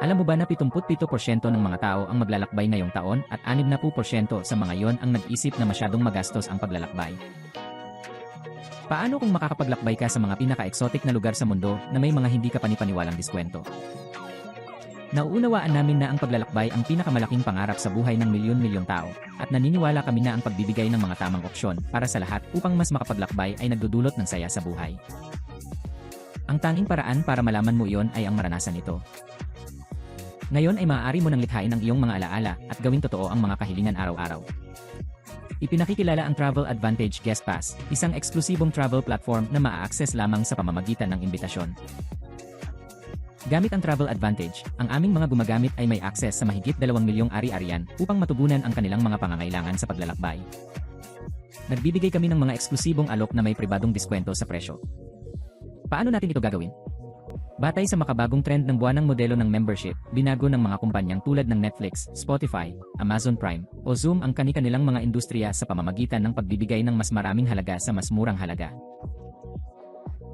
Alam mo ba na 77% ng mga tao ang maglalakbay ngayong taon at 60% sa mga yon ang nag-isip na masyadong magastos ang paglalakbay? Paano kung makakapaglakbay ka sa mga pinaka-exotic na lugar sa mundo na may mga hindi ka panipaniwalang diskwento? Nauunawaan namin na ang paglalakbay ang pinakamalaking pangarap sa buhay ng milyon-milyong tao at naniniwala kami na ang pagbibigay ng mga tamang opsyon para sa lahat upang mas makapaglakbay ay nagdudulot ng saya sa buhay. Ang tanging paraan para malaman mo iyon ay ang maranasan ito. Ngayon ay maaari mo nang likhain ang iyong mga alaala at gawing totoo ang mga kahilingan araw-araw. Ipinakikilala ang Travel Advantage Guest Pass, isang eksklusibong travel platform na maa-access lamang sa pamamagitan ng imbitasyon. Gamit ang Travel Advantage, ang aming mga gumagamit ay may access sa mahigit 2 milyong ari-arian upang matugunan ang kanilang mga pangangailangan sa paglalakbay. Nagbibigay kami ng mga eksklusibong alok na may pribadong diskwento sa presyo. Paano natin ito gagawin? Batay sa makabagong trend ng buwanang modelo ng membership, binago ng mga kumpanyang tulad ng Netflix, Spotify, Amazon Prime, o Zoom ang kani-kanilang mga industriya sa pamamagitan ng pagbibigay ng mas maraming halaga sa mas murang halaga.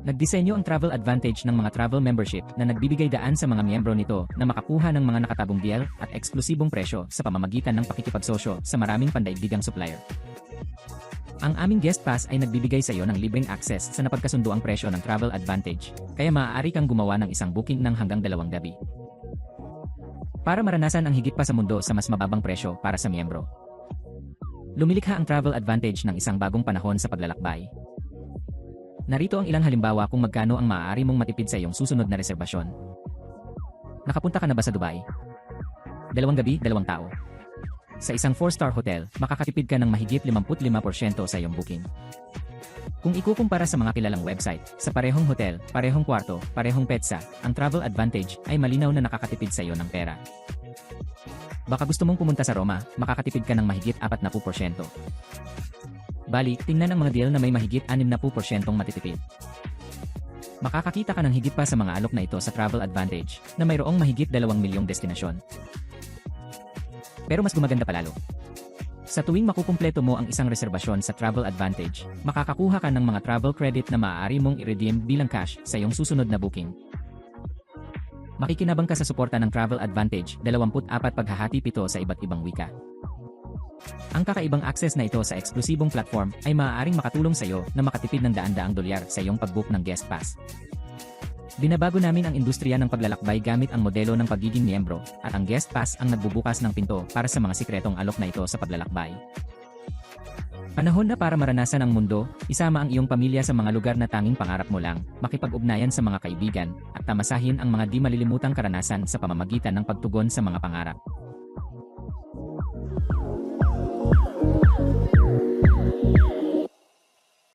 Nagdisenyo ang Travel Advantage ng mga travel membership na nagbibigay daan sa mga miyembro nito na makakuha ng mga nakatabong deal at eksklusibong presyo sa pamamagitan ng pakikipagsosyo sa maraming pandaigdigang supplier. Ang aming Guest Pass ay nagbibigay sa iyo ng libreng access sa napagkasunduang presyo ng Travel Advantage, kaya maaari kang gumawa ng isang booking ng hanggang 2 gabi. Para maranasan ang higit pa sa mundo sa mas mababang presyo para sa miyembro. Lumilikha ang Travel Advantage ng isang bagong panahon sa paglalakbay. Narito ang ilang halimbawa kung magkano ang maaari mong matipid sa iyong susunod na reserbasyon. Nakapunta ka na ba sa Dubai? 2 gabi, 2 tao. Sa isang 4-star hotel, makakatipid ka ng mahigit 55% sa iyong booking. Kung ikukumpara sa mga kilalang website, sa parehong hotel, parehong kwarto, parehong petsa, ang Travel Advantage ay malinaw na nakakatipid sa iyo ng pera. Baka gusto mong pumunta sa Roma, makakatipid ka ng mahigit 40%. Bali, tingnan ang mga deal na may mahigit 60% matitipid. Makakakita ka ng higit pa sa mga alok na ito sa Travel Advantage, na mayroong mahigit 2 milyong destinasyon. Pero mas gumaganda palalo. Sa tuwing makukumpleto mo ang isang reserbasyon sa Travel Advantage, makakakuha ka ng mga travel credit na maaari mong i-redeem bilang cash sa iyong susunod na booking. Makikinabang ka sa suporta ng Travel Advantage, 24 paghahati pito sa iba't ibang wika. Ang kakaibang access na ito sa eksklusibong platform ay maaaring makatulong sa iyo na makatipid ng daan-daang dolyar sa iyong pag-book ng Guest Pass. Binabago namin ang industriya ng paglalakbay gamit ang modelo ng pagiging miyembro at ang Guest Pass ang nagbubukas ng pinto para sa mga sikretong alok na ito sa paglalakbay. Panahon na para maranasan ang mundo, isama ang iyong pamilya sa mga lugar na tanging pangarap mo lang, makipag-ugnayan sa mga kaibigan, at tamasahin ang mga di malilimutang karanasan sa pamamagitan ng pagtugon sa mga pangarap.